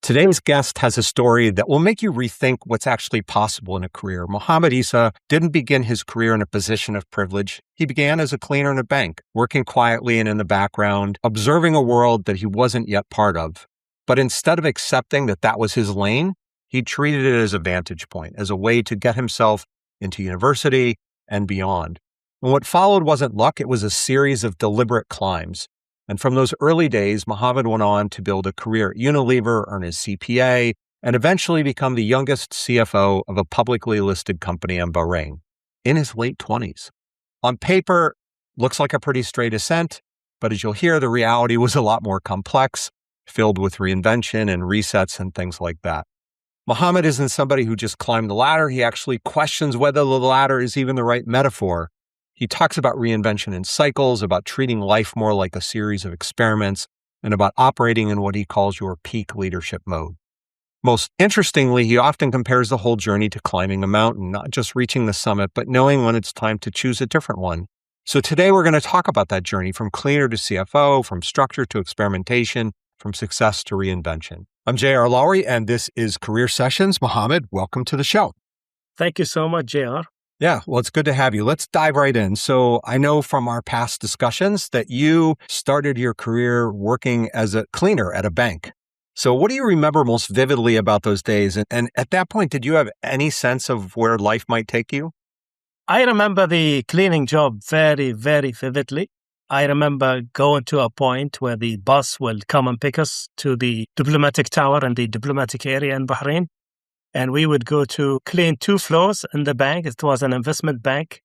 Today's guest has a story that will make you rethink what's actually possible in a career. Mohamed Isa didn't begin his career in a position of privilege. He began as a cleaner in a bank, working quietly and in the background, observing a world that he wasn't yet part of. But instead of accepting that that was his lane, he treated it as a vantage point, as a way to get himself into university and beyond. And what followed wasn't luck, it was a series of deliberate climbs. And from those early days, Mohamed went on to build a career at Unilever, earn his CPA, and eventually become the youngest CFO of a publicly listed company in Bahrain in his late 20s. On paper, looks like a pretty straight ascent, but as you'll hear, the reality was a lot more complex, filled with reinvention and resets and things like that. Mohamed isn't somebody who just climbed the ladder. He actually questions whether the ladder is even the right metaphor. He talks about reinvention in cycles, about treating life more like a series of experiments, and about operating in what he calls your peak leadership mode. Most interestingly, he often compares the whole journey to climbing a mountain, not just reaching the summit, but knowing when it's time to choose a different one. So today we're going to talk about that journey from cleaner to CFO, from structure to experimentation, from success to reinvention. I'm J.R. Lowry, and this is Career Sessions. Mohamed, welcome to the show. Thank you so much, J.R. Yeah, well, it's good to have you. Let's dive right in. So I know from our past discussions that you started your career working as a cleaner at a bank. So what do you remember most vividly about those days? And at that point, did you have any sense of where life might take you? I remember the cleaning job very, very vividly. I remember going to a point where the bus will come and pick us to the diplomatic tower in the diplomatic area in Bahrain. And we would go to clean 2 floors in the bank. It was an investment bank.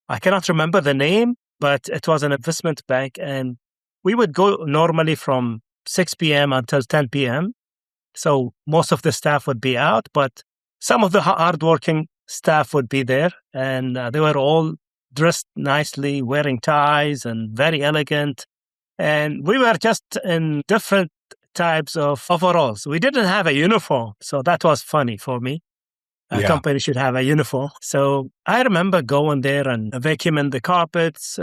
I cannot remember the name, but it was an investment bank. And we would go normally from 6 p.m. until 10 p.m. So most of the staff would be out, but some of the hardworking staff would be there. And they were all dressed nicely, wearing ties and very elegant. And we were just in different types of overalls. We didn't have a uniform, so that was funny for me. A company should have a uniform. So I remember going there and vacuuming the carpets,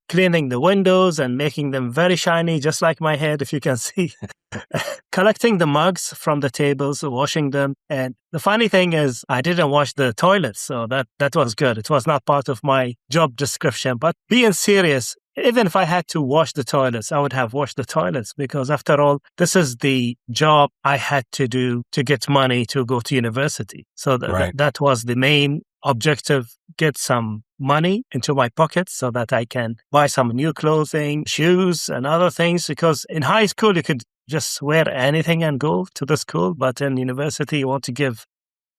cleaning the windows and making them very shiny, just like my head, if you can see. Collecting the mugs from the tables, washing them. And the funny thing is, I didn't wash the toilets, so that was good. It was not part of my job description. But being serious, even if I had to wash the toilets, I would have washed the toilets because after all, this is the job I had to do to get money to go to university. So that was the main objective, get some money into my pocket so that I can buy some new clothing, shoes and other things. Because in high school, you could just wear anything and go to the school. But in university, you want to give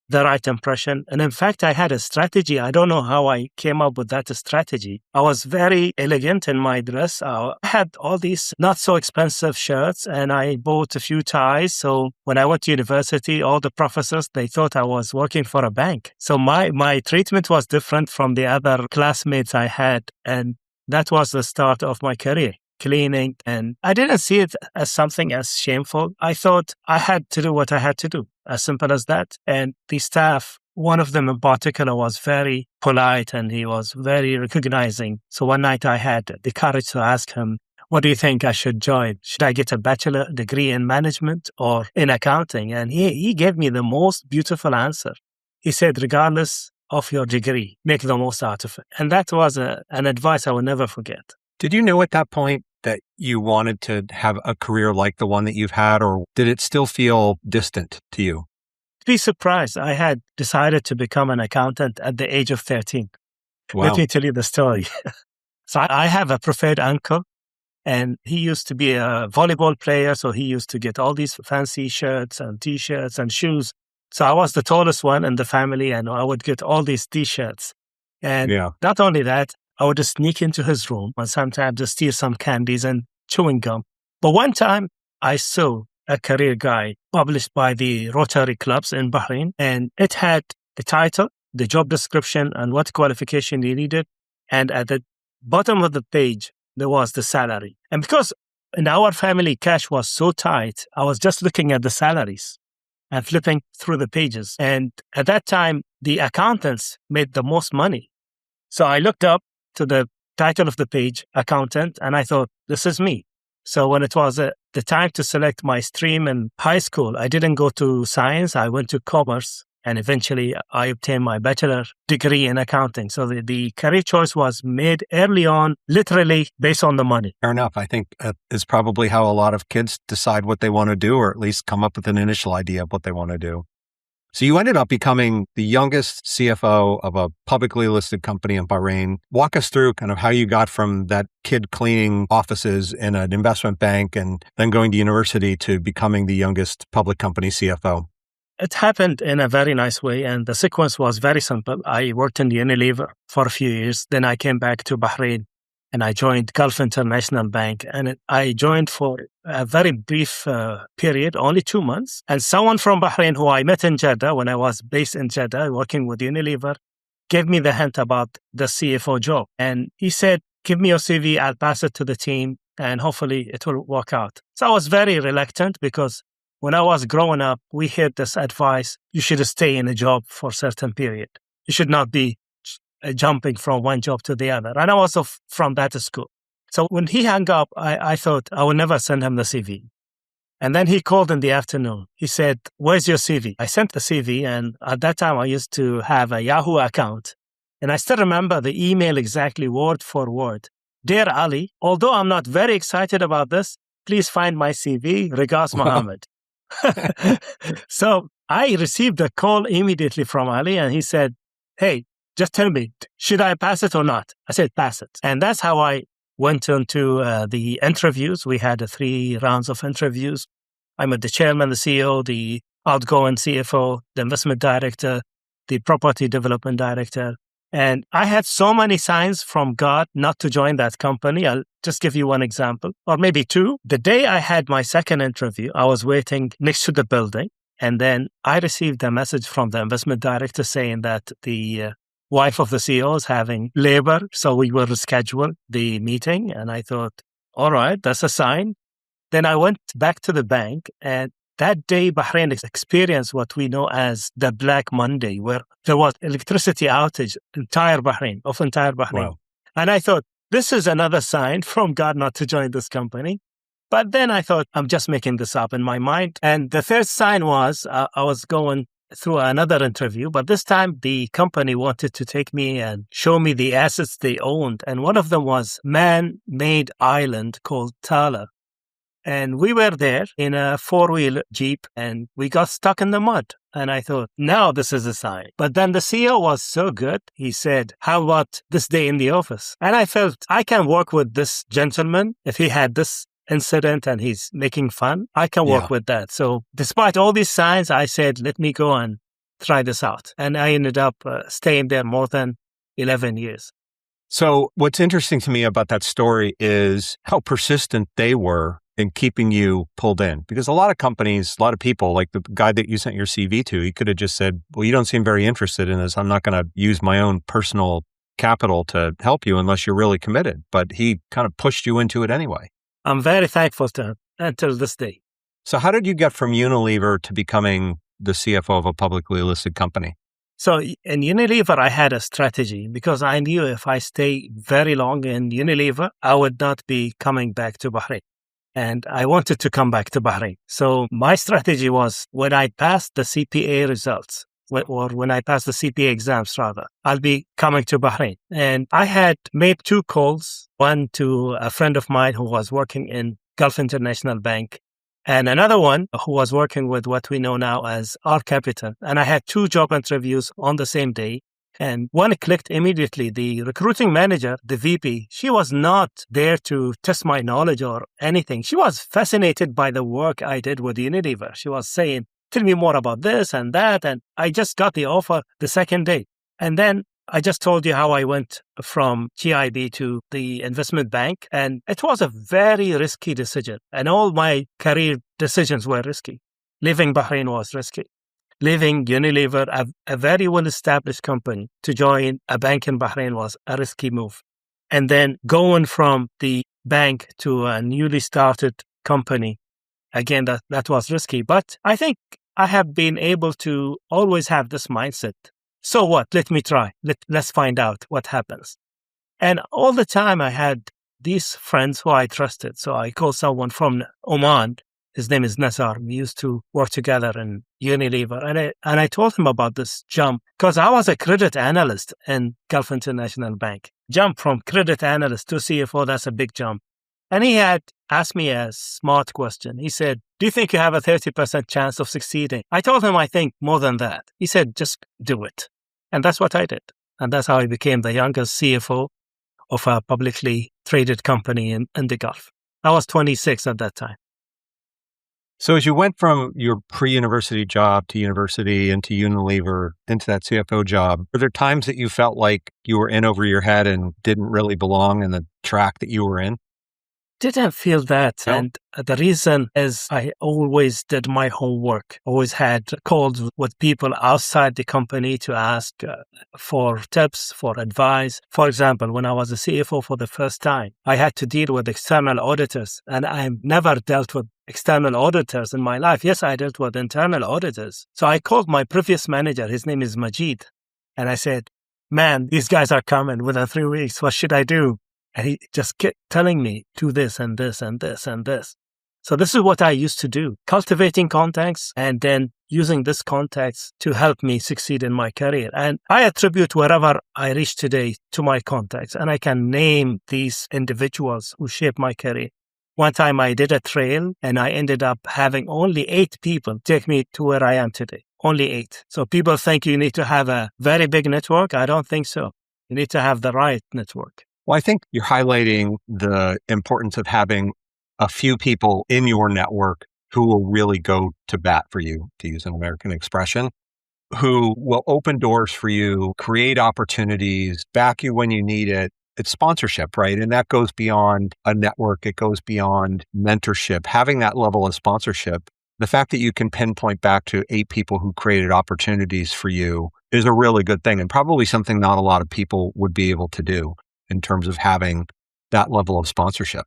the right impression. And in fact, I had a strategy. I don't know how I came up with that strategy. I was very elegant in my dress. I had all these not so expensive shirts and I bought a few ties. So when I went to university, all the professors, they thought I was working for a bank. So my treatment was different from the other classmates I had. And that was the start of my career, cleaning. And I didn't see it as something as shameful. I thought I had to do what I had to do. As simple as that. And the staff, one of them in particular, was very polite and he was very recognizing. So one night I had the courage to ask him, what do you think I should join? Should I get a bachelor degree in management or in accounting? And he gave me the most beautiful answer. He said, regardless of your degree, make the most out of it. And that was an advice I will never forget. Did you know at that point that you wanted to have a career like the one that you've had, or did it still feel distant to you? Be surprised. I had decided to become an accountant at the age of 13. Wow. Let me tell you the story. So I have a preferred uncle, and he used to be a volleyball player. So he used to get all these fancy shirts and T-shirts and shoes. So I was the tallest one in the family, and I would get all these T-shirts. And not only that, I would just sneak into his room and sometimes just steal some candies and chewing gum. But one time I saw a career guide published by the Rotary clubs in Bahrain, and it had the title, the job description, and what qualification you needed. And at the bottom of the page, there was the salary. And because in our family, cash was so tight, I was just looking at the salaries and flipping through the pages. And at that time, the accountants made the most money. So I looked up to the title of the page, accountant, and I thought, this is me. So when it was the time to select my stream in high school, I didn't go to science. I went to commerce. And eventually, I obtained my bachelor degree in accounting. So the career choice was made early on, literally based on the money. Fair enough. I think is probably how a lot of kids decide what they want to do, or at least come up with an initial idea of what they want to do. So you ended up becoming the youngest CFO of a publicly listed company in Bahrain. Walk us through kind of how you got from that kid cleaning offices in an investment bank and then going to university to becoming the youngest public company CFO. It happened in a very nice way, and the sequence was very simple. I worked in Unilever for a few years. Then I came back to Bahrain, and I joined Gulf International Bank. And I joined for a very brief period, only 2 months. And someone from Bahrain who I met in Jeddah when I was based in Jeddah working with Unilever gave me the hint about the CFO job. And he said, give me your CV, I'll pass it to the team, and hopefully it will work out. So I was very reluctant because when I was growing up, we heard this advice, you should stay in a job for a certain period. You should not be jumping from one job to the other. And I was from that school. So when he hung up, I thought I would never send him the CV. And then he called in the afternoon. He said, where's your CV? I sent the CV, and at that time I used to have a Yahoo account. And I still remember the email exactly word for word. Dear Ali, although I'm not very excited about this, please find my CV. Regards, Mohammed. So I received a call immediately from Ali, and he said, hey, just tell me, should I pass it or not? I said, pass it. And that's how I went into the interviews. We had 3 rounds of interviews. I met the chairman, the CEO, the outgoing CFO, the investment director, the property development director. And I had so many signs from God not to join that company. I'll just give you one example, or maybe 2. The day I had my second interview, I was waiting next to the building. And then I received a message from the investment director saying that the wife of the CEO is having labor. So we will reschedule the meeting. And I thought, all right, that's a sign. Then I went back to the bank, and that day, Bahrain experienced what we know as the Black Monday, where there was electricity outage entire Bahrain. Wow. And I thought, this is another sign from God not to join this company. But then I thought, I'm just making this up in my mind. And the third sign was I was going through another interview, but this time the company wanted to take me and show me the assets they owned. And one of them was man-made island called Tala. And we were there in a 4-wheel Jeep, and we got stuck in the mud. And I thought, now this is a sign. But then the CEO was so good. He said, how about this day in the office? And I felt I can work with this gentleman. If he had this incident and he's making fun, I can work with that. So despite all these signs, I said, let me go and try this out. And I ended up staying there more than 11 years. So what's interesting to me about that story is how persistent they were in keeping you pulled in. Because a lot of companies, a lot of people, like the guy that you sent your CV to, he could have just said, well, you don't seem very interested in this. I'm not going to use my own personal capital to help you unless you're really committed. But he kind of pushed you into it anyway. I'm very thankful to him until this day. So how did you get from Unilever to becoming the CFO of a publicly listed company? So in Unilever, I had a strategy because I knew if I stay very long in Unilever, I would not be coming back to Bahrain. And I wanted to come back to Bahrain. So my strategy was when I passed the CPA results, or when I passed the CPA exams rather, I'll be coming to Bahrain. And I had made 2 calls, one to a friend of mine who was working in Gulf International Bank, and another one who was working with what we know now as R Capital. And I had 2 job interviews on the same day. And one clicked immediately. The recruiting manager, the VP, she was not there to test my knowledge or anything. She was fascinated by the work I did with Unilever. She was saying, tell me more about this and that. And I just got the offer the second day. And then I just told you how I went from GIB to the investment bank. And it was a very risky decision. And all my career decisions were risky. Leaving Bahrain was risky. Leaving Unilever, a very well-established company, to join a bank in Bahrain was a risky move. And then going from the bank to a newly started company, again, that was risky. But I think I have been able to always have this mindset. So what? Let me try. Let's find out what happens. And all the time I had these friends who I trusted. So I called someone from Oman. His name is Nazar. We used to work together in Unilever. And I told him about this jump because I was a credit analyst in Gulf International Bank. Jump from credit analyst to CFO, that's a big jump. And he had asked me a smart question. He said, do you think you have a 30% chance of succeeding? I told him, I think more than that. He said, just do it. And that's what I did. And that's how I became the youngest CFO of a publicly traded company in the Gulf. I was 26 at that time. So as you went from your pre-university job to university into Unilever into that CFO job, were there times that you felt like you were in over your head and didn't really belong in the track that you were in? Didn't feel that. No? And the reason is I always did my homework, always had calls with people outside the company to ask for tips, for advice. For example, when I was a CFO for the first time, I had to deal with external auditors, and I never dealt with external auditors in my life. Yes, I dealt with internal auditors. So I called my previous manager, his name is Majid, and I said, man, these guys are coming within 3 weeks. What should I do? And he just kept telling me, do this and this and this and this. So this is what I used to do, cultivating contacts and then using this contacts to help me succeed in my career. And I attribute wherever I reach today to my contacts. And I can name these individuals who shaped my career. One time I did a trail and I ended up having only 8 people take me to where I am today. Only 8. So people think you need to have a very big network. I don't think so. You need to have the right network. Well, I think you're highlighting the importance of having a few people in your network who will really go to bat for you, to use an American expression, who will open doors for you, create opportunities, back you when you need it. It's sponsorship, right? And that goes beyond a network. It goes beyond mentorship. Having that level of sponsorship, the fact that you can pinpoint back to 8 people who created opportunities for you is a really good thing, and probably something not a lot of people would be able to do in terms of having that level of sponsorship.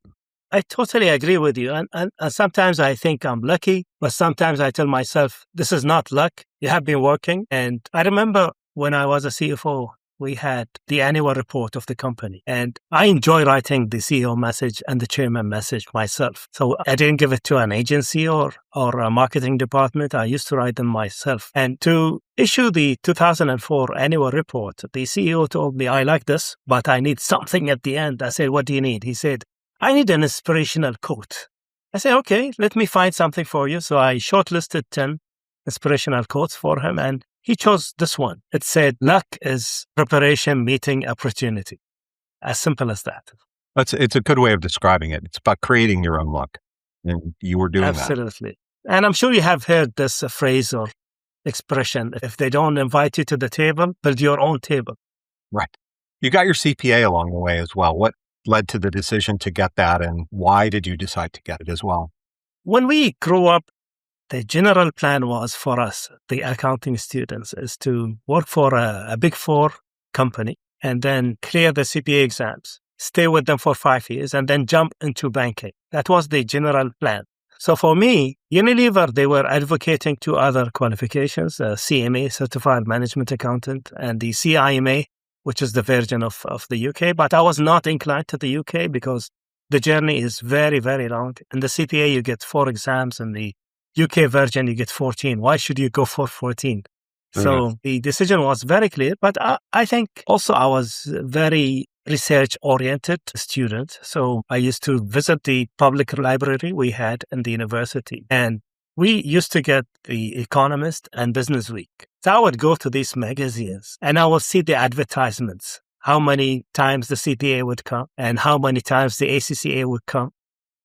I totally agree with you. And sometimes I think I'm lucky, but sometimes I tell myself, this is not luck. You have been working. And I remember when I was a CFO, we had the annual report of the company. And I enjoy writing the CEO message and the chairman message myself. So I didn't give it to an agency or a marketing department. I used to write them myself. And to issue the 2004 annual report, the CEO told me, I like this, but I need something at the end. I said, what do you need? He said, I need an inspirational quote. I said, okay, let me find something for you. So I shortlisted 10 inspirational quotes for him, and he chose this one. It said, luck is preparation meeting opportunity. As simple as that. It's a good way of describing it. It's about creating your own luck. And you were doing Absolutely. And I'm sure you have heard this phrase or expression. If they don't invite you to the table, build your own table. Right. You got your CPA along the way as well. What led to the decision to get that, and why did you decide to get it as well? When we grew up, the general plan was for us, the accounting students, is to work for a Big Four company and then clear the CPA exams, stay with them for 5 years, and then jump into banking. That was the general plan. So for me, Unilever, they were advocating 2 other qualifications, CMA, Certified Management Accountant, and the CIMA, which is the version of the UK. But I was not inclined to the UK because the journey is very, very long. In the CPA, you get 4 exams. In the UK version, you get 14. Why should you go for 14? Mm-hmm. So the decision was very clear. But I think also I was very research-oriented student. So I used to visit the public library we had in the university. And we used to get The Economist and Business Week. So I would go to these magazines and I would see the advertisements, how many times the CPA would come and how many times the ACCA would come.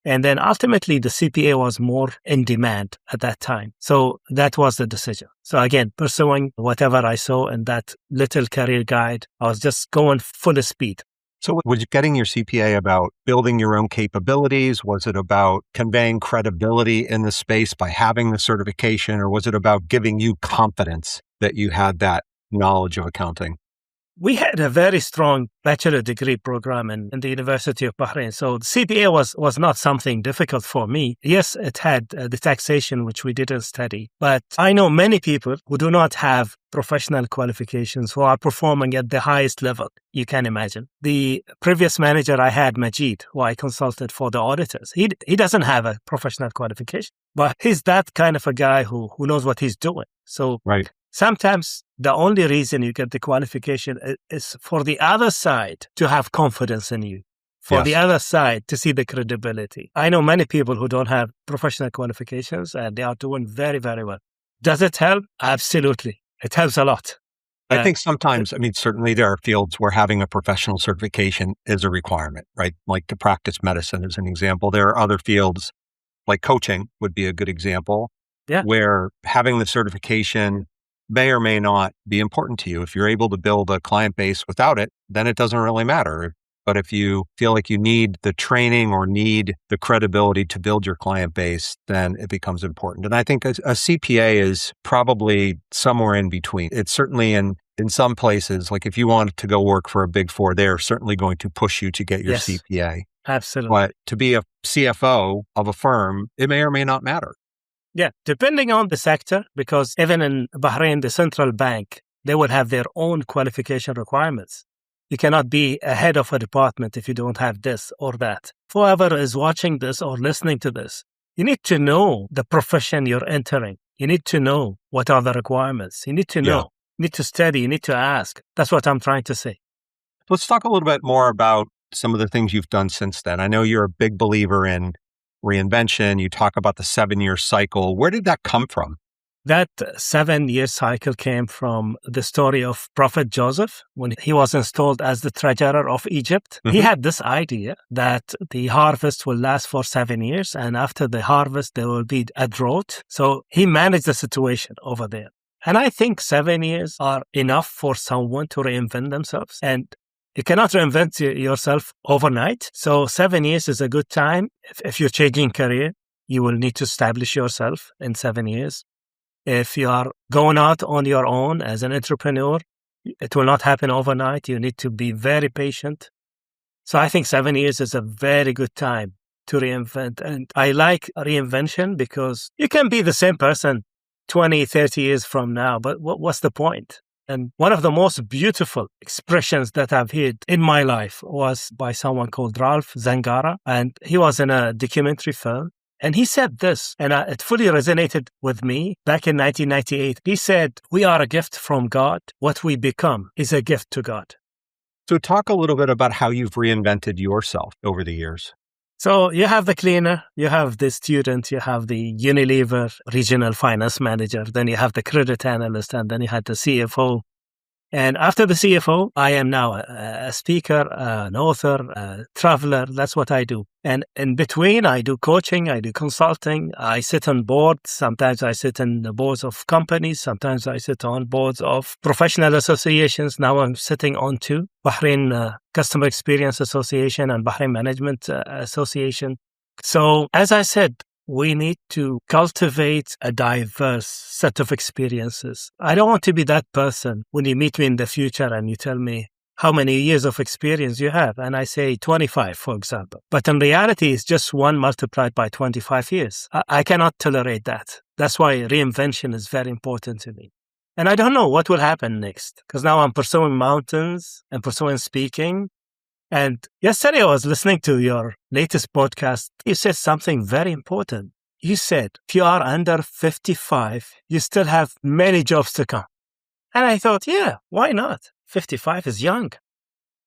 And then ultimately the CPA was more in demand at that time. So that was the decision. So again, pursuing whatever I saw in that little career guide, I was just going full speed. So was getting your CPA about building your own capabilities? Was it about conveying credibility in the space by having the certification? Or was it about giving you confidence that you had that knowledge of accounting? we had a very strong bachelor degree program in the University of Bahrain. So CPA was not something difficult for me. Yes, it had the taxation, which we didn't study. But I know many people who do not have professional qualifications who are performing at the highest level you can imagine. The previous manager I had, Majid, who I consulted for the auditors, he doesn't have a professional qualification, but he's that kind of a guy who knows what he's doing. So Right. sometimes the only reason you get the qualification is for the other side to have confidence in you, for the other side to see the credibility. I know many people who don't have professional qualifications and they are doing very, very well. Does it help? Absolutely. It helps a lot. I think sometimes, certainly there are fields where having a professional certification is a requirement, right? Like to practice medicine as an example. There are other fields like coaching would be a good example where having the certification may or may not be important to you. If you're able to build a client base without it, then it doesn't really matter. But if you feel like you need the training or need the credibility to build your client base, then it becomes important. And I think a CPA is probably somewhere in between. It's certainly in some places, like if you want to go work for a big four, they're certainly going to push you to get your CPA. Absolutely. But to be a CFO of a firm, it may or may not matter. Yeah, depending on the sector, because even in Bahrain, the central bank, they will have their own qualification requirements. You cannot be a head of a department if you don't have this or that. Whoever is watching this or listening to this, you need to know the profession you're entering. You need to know what are the requirements. You need to know. You need to study. You need to ask. That's what I'm trying to say. Let's talk a little bit more about some of the things you've done since then. I know you're a big believer in reinvention. You talk about the 7-year cycle. Where did that come from? That 7-year cycle came from the story of Prophet Joseph when he was installed as the treasurer of Egypt. Mm-hmm. He had this idea that the harvest will last for 7 years, and after the harvest, there will be a drought. So he managed the situation over there. And I think 7 years are enough for someone to reinvent themselves. And you cannot reinvent yourself overnight. So 7 years is a good time. If you're changing career, you will need to establish yourself in 7 years. If you are going out on your own as an entrepreneur, it will not happen overnight. You need to be very patient. So I think 7 years is a very good time to reinvent. And I like reinvention because you can be the same person 20, 30 years from now, but what's the point? And one of the most beautiful expressions that I've heard in my life was by someone called Ralph Zangara, and he was in a documentary film. And he said this, and it fully resonated with me back in 1998. He said, "We are a gift from God. What we become is a gift to God." So talk a little bit about how you've reinvented yourself over the years. So you have the cleaner, you have the student, you have the Unilever regional finance manager, then you have the credit analyst, and then you had the CFO. And after the CFO, I am now a speaker, an author, a traveler. That's what I do. And in between, I do coaching, I do consulting. I sit on boards. Sometimes I sit in the boards of companies. Sometimes I sit on boards of professional associations. Now I'm sitting on two, Bahrain Customer Experience Association and Bahrain Management Association. So as I said, we need to cultivate a diverse set of experiences. I don't want to be that person when you meet me in the future and you tell me how many years of experience you have. And I say 25, for example. But in reality, it's just 1 multiplied by 25 years. I cannot tolerate that. That's why reinvention is very important to me. And I don't know what will happen next, because now I'm pursuing mountains and pursuing speaking. And yesterday I was listening to your latest podcast. You said something very important. You said, if you are under 55, you still have many jobs to come. And I thought, yeah, why not? 55 is young.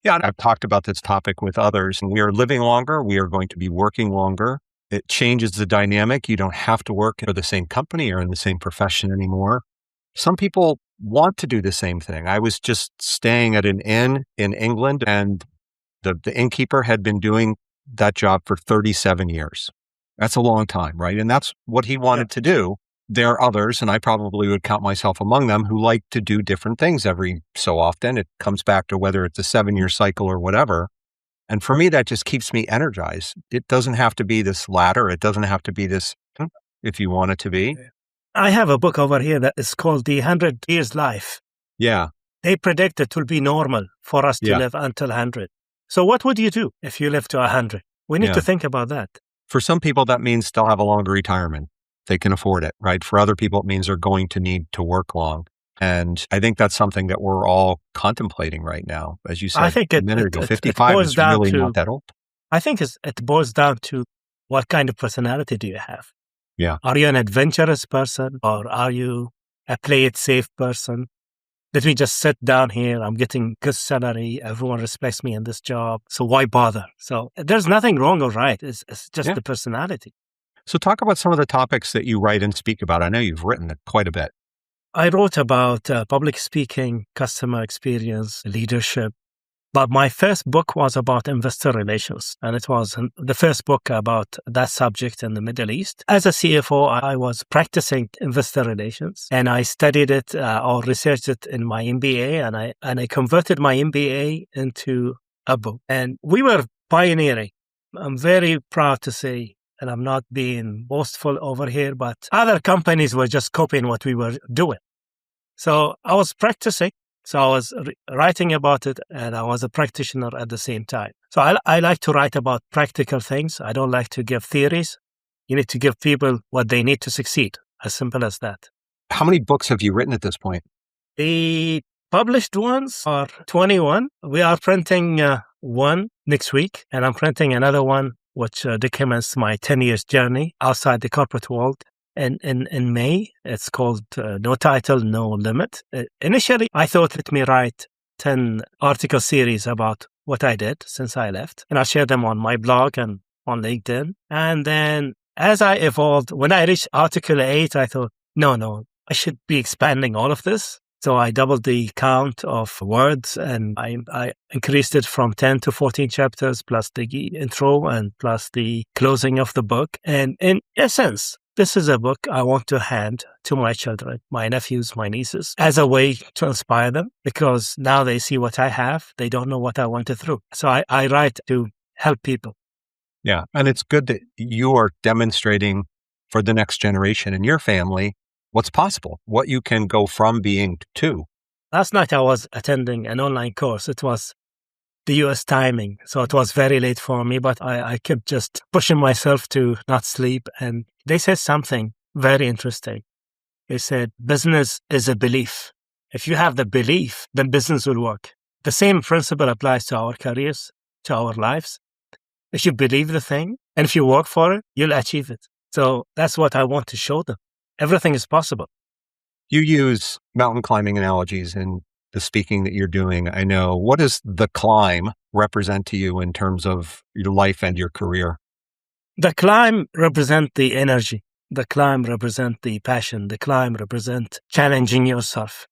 Yeah, I've talked about this topic with others. And we are living longer. We are going to be working longer. It changes the dynamic. You don't have to work for the same company or in the same profession anymore. Some people want to do the same thing. I was just staying at an inn in England, and the innkeeper had been doing that job for 37 years. That's a long time, right? And that's what he wanted to do. There are others, and I probably would count myself among them, who like to do different things every so often. It comes back to whether it's a 7-year cycle or whatever. And for me, that just keeps me energized. It doesn't have to be this ladder. It doesn't have to be this, if you want it to be. I have a book over here that is called The 100 Years Life. Yeah. they predict it will be normal for us to Yeah. live until 100. So what would you do if you live to 100? We need Yeah. to think about that. For some people, that means they'll have a longer retirement. They can afford it, right? For other people, it means they're going to need to work long. And I think that's something that we're all contemplating right now. As you I said think a it minute ago, it 55 boils is down really to, not that old. I think it boils down to what kind of personality do you have? Yeah. Are you an adventurous person or are you a play it safe person? Let me just sit down here. I'm getting good salary. Everyone respects me in this job. So why bother? So there's nothing wrong or right. It's just Yeah. the personality. So talk about some of the topics that you write and speak about. I know you've written quite a bit. I wrote about public speaking, customer experience, leadership. But my first book was about investor relations, and it was the first book about that subject in the Middle East. As a CFO, I was practicing investor relations, and I studied it or researched it in my MBA, and I converted my MBA into a book. And we were pioneering. I'm very proud to say, and I'm not being boastful over here, but other companies were just copying what we were doing. So I was practicing. So I was writing about it, and I was a practitioner at the same time. So I like to write about practical things. I don't like to give theories. You need to give people what they need to succeed. As simple as that. How many books have you written at this point? The published ones are 21. We are printing one next week, and I'm printing another one, which documents my 10 years journey outside the corporate world. In May, it's called No Title, No Limit. Initially, I thought, let me write 10 article series about what I did since I left. And I'll share them on my blog and on LinkedIn. And then as I evolved, when I reached article 8, I thought, no, I should be expanding all of this. So I doubled the count of words, and I increased it from 10 to 14 chapters, plus the intro and plus the closing of the book. And in essence, this is a book I want to hand to my children, my nephews, my nieces, as a way to inspire them, because now they see what I have. They don't know what I went through. So I write to help people. Yeah. And it's good that you are demonstrating for the next generation in your family what's possible, what you can go from being to. Last night I was attending an online course. It was the US timing. So it was very late for me, but I kept just pushing myself to not sleep. And they said something very interesting. They said, business is a belief. If you have the belief, then business will work. The same principle applies to our careers, to our lives. If you believe the thing and if you work for it, you'll achieve it. So that's what I want to show them. Everything is possible. You use mountain climbing analogies in the speaking that you're doing. I know. What does the climb represent to you in terms of your life and your career? The climb represents the energy. The climb represents the passion. The climb represents challenging yourself.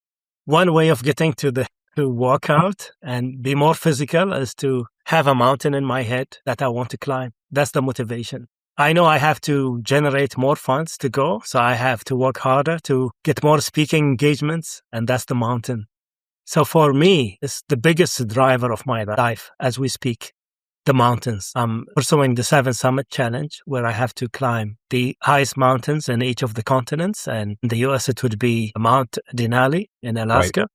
One way of getting to walk out and be more physical is to have a mountain in my head that I want to climb. That's the motivation. I know I have to generate more funds to go, so I have to work harder to get more speaking engagements, and that's the mountain. So for me, it's the biggest driver of my life as we speak, the mountains. I'm pursuing the 7 Summit Challenge, where I have to climb the highest mountains in each of the continents. And in the US, it would be Mount Denali in Alaska. Right.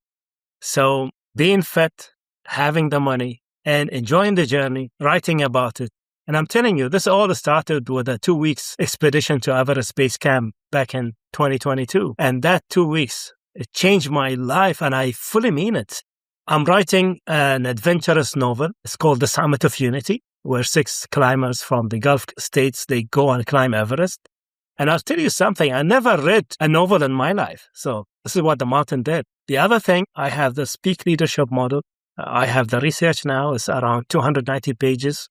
So being fit, having the money, and enjoying the journey, writing about it. And I'm telling you, this all started with a 2 weeks expedition to Everest Base Camp back in 2022. And that 2 weeks, it changed my life, and I fully mean it. I'm writing an adventurous novel. It's called The Summit of Unity, where 6 climbers from the Gulf states, they go and climb Everest. And I'll tell you something, I never read a novel in my life. So this is what the mountain did. The other thing, I have the Speak Leadership model. I have the research now. It's around 290 pages.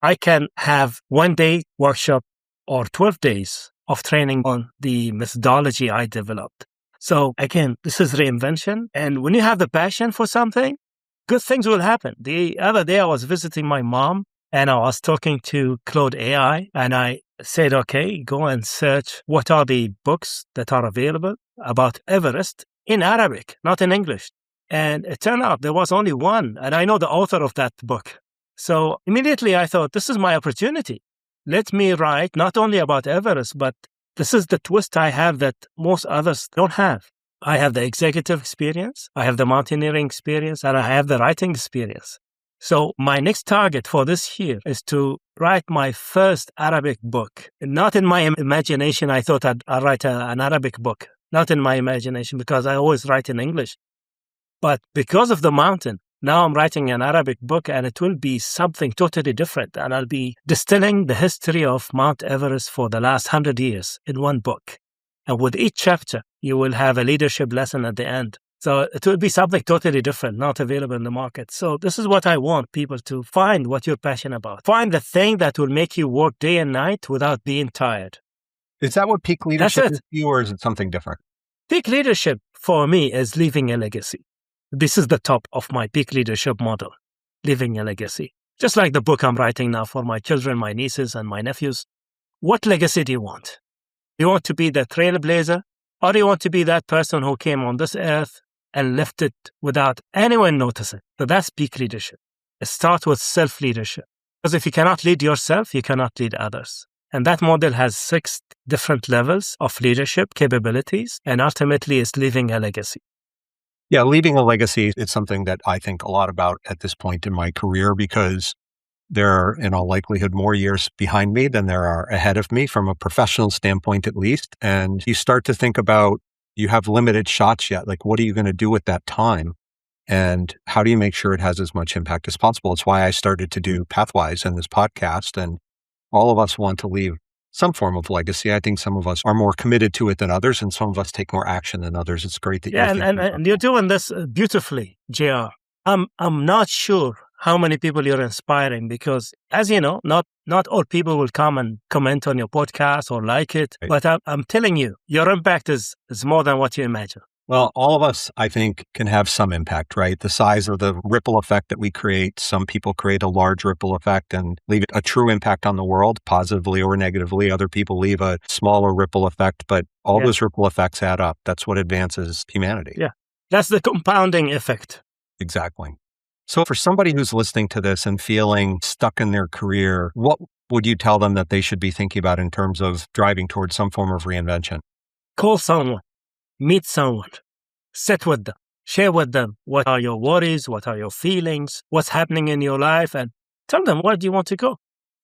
I can have 1-day workshop or 12 days of training on the methodology I developed. So again, this is reinvention. And when you have the passion for something, good things will happen. The other day I was visiting my mom and I was talking to Claude AI, and I said, okay, go and search what are the books that are available about Everest in Arabic, not in English. And it turned out there was only one, and I know the author of that book. So immediately I thought, this is my opportunity. Let me write not only about Everest, but this is the twist I have that most others don't have. I have the executive experience, I have the mountaineering experience, and I have the writing experience. So my next target for this year is to write my first Arabic book. Not in my imagination, I thought I'd write an Arabic book. Not in my imagination, because I always write in English. But because of the mountain, now I'm writing an Arabic book, and it will be something totally different. And I'll be distilling the history of Mount Everest for the last 100 years in one book. And with each chapter, you will have a leadership lesson at the end. So it will be something totally different, not available in the market. So this is what I want people to find what you're passionate about. Find the thing that will make you work day and night without being tired. Is that what peak leadership is for you, or is it something different? Peak leadership for me is leaving a legacy. This is the top of my peak leadership model, leaving a legacy. Just like the book I'm writing now for my children, my nieces, and my nephews. What legacy do you want? Do you want to be the trailblazer, or do you want to be that person who came on this earth and left it without anyone noticing? So that's peak leadership. It starts with self-leadership. Because if you cannot lead yourself, you cannot lead others. And that model has 6 different levels of leadership capabilities, and ultimately is leaving a legacy. Yeah, leaving a legacy is something that I think a lot about at this point in my career, because there are, in all likelihood, more years behind me than there are ahead of me from a professional standpoint, at least. And you start to think about, you have limited shots yet. Like, what are you going to do with that time? And how do you make sure it has as much impact as possible? It's why I started to do Pathwise and this podcast. And all of us want to leave some form of legacy. I think some of us are more committed to it than others, and some of us take more action than others. It's great that and you're doing this beautifully, JR. I'm not sure how many people you're inspiring, because, as you know, not all people will come and comment on your podcast or like it. Right. But I'm telling you, your impact is more than what you imagine. Well, all of us, I think, can have some impact, right? The size of the ripple effect that we create. Some people create a large ripple effect and leave a true impact on the world, positively or negatively. Other people leave a smaller ripple effect, but all those ripple effects add up. That's what advances humanity. Yeah, that's the compounding effect. Exactly. So for somebody who's listening to this and feeling stuck in their career, what would you tell them that they should be thinking about in terms of driving towards some form of reinvention? Call someone. Meet someone, sit with them, share with them what are your worries, what are your feelings, what's happening in your life, and tell them, where do you want to go?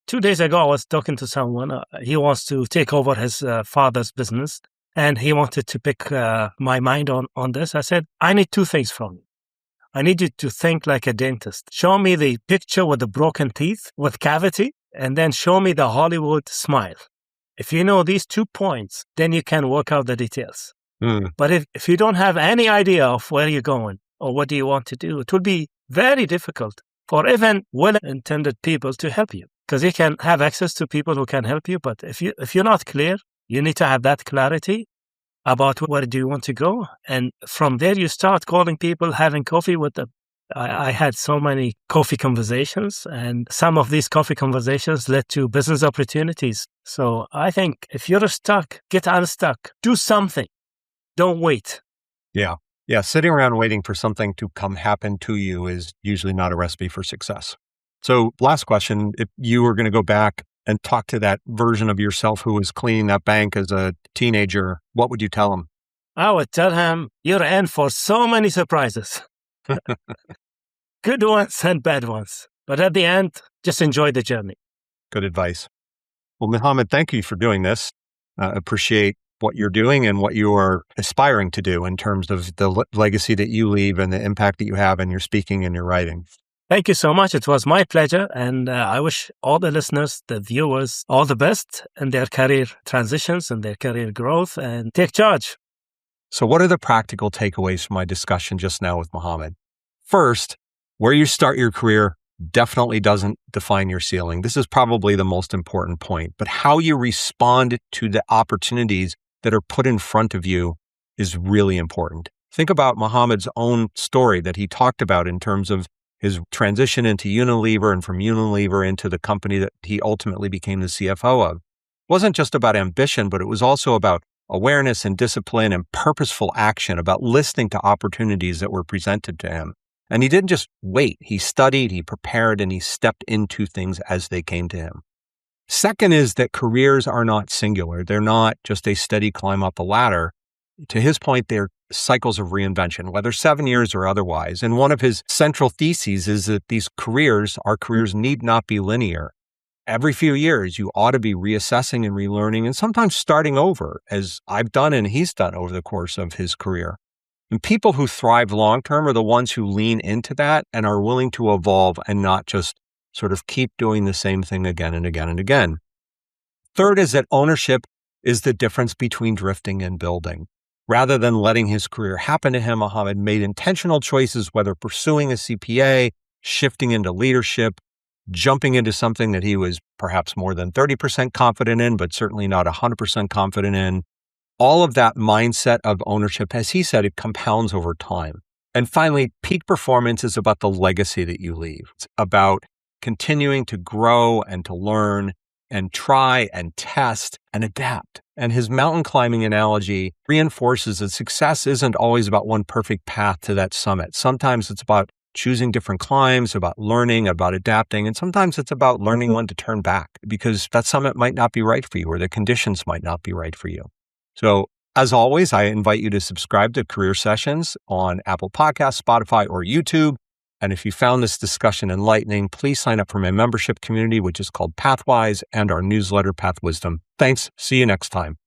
2 days ago, I was talking to someone. He wants to take over his father's business, and he wanted to pick my mind on this. I said, I need 2 things from you. I need you to think like a dentist. Show me the picture with the broken teeth, with cavity, and then show me the Hollywood smile. If you know these 2 points, then you can work out the details. But if you don't have any idea of where you're going or what do you want to do, it will be very difficult for even well-intended people to help you, because you can have access to people who can help you. But if you're not clear, you need to have that clarity about where do you want to go. And from there, you start calling people, having coffee with them. I had so many coffee conversations, and some of these coffee conversations led to business opportunities. So I think if you're stuck, get unstuck, do something. Don't wait. Yeah. Sitting around waiting for something to come happen to you is usually not a recipe for success. So last question, if you were going to go back and talk to that version of yourself who was cleaning that bank as a teenager, what would you tell him? I would tell him, you're in for so many surprises. Good ones and bad ones. But at the end, just enjoy the journey. Good advice. Well, Mohammed, thank you for doing this. Appreciate what you're doing and what you are aspiring to do in terms of the legacy that you leave and the impact that you have in your speaking and your writing. Thank you so much. It was my pleasure. And I wish all the listeners, the viewers, all the best in their career transitions and their career growth, and take charge. So what are the practical takeaways from my discussion just now with Mohammed? First, where you start your career definitely doesn't define your ceiling. This is probably the most important point, but how you respond to the opportunities that are put in front of you is really important. Think about Mohammed's own story that he talked about in terms of his transition into Unilever and from Unilever into the company that he ultimately became the CFO of. It wasn't just about ambition, but it was also about awareness and discipline and purposeful action, about listening to opportunities that were presented to him. And he didn't just wait. He studied, he prepared, and he stepped into things as they came to him. Second is that careers are not singular. They're not just a steady climb up a ladder. To his point, they're cycles of reinvention, whether 7 years or otherwise. And one of his central theses is that our careers need not be linear. Every few years, you ought to be reassessing and relearning and sometimes starting over, as I've done and he's done over the course of his career. And people who thrive long-term are the ones who lean into that and are willing to evolve and not just sort of keep doing the same thing again and again and again. Third is that ownership is the difference between drifting and building. Rather than letting his career happen to him, Mohammed made intentional choices, whether pursuing a CPA, shifting into leadership, jumping into something that he was perhaps more than 30% confident in, but certainly not 100% confident in. All of that mindset of ownership, as he said, it compounds over time. And finally, peak performance is about the legacy that you leave. It's about continuing to grow and to learn and try and test and adapt. And his mountain climbing analogy reinforces that success isn't always about one perfect path to that summit. Sometimes it's about choosing different climbs, about learning, about adapting. And sometimes it's about learning when to turn back because that summit might not be right for you or the conditions might not be right for you. So as always, I invite you to subscribe to Career Sessions on Apple Podcasts, Spotify, or YouTube. And if you found this discussion enlightening, please sign up for my membership community, which is called Pathwise, and our newsletter, Path Wisdom. Thanks. See you next time.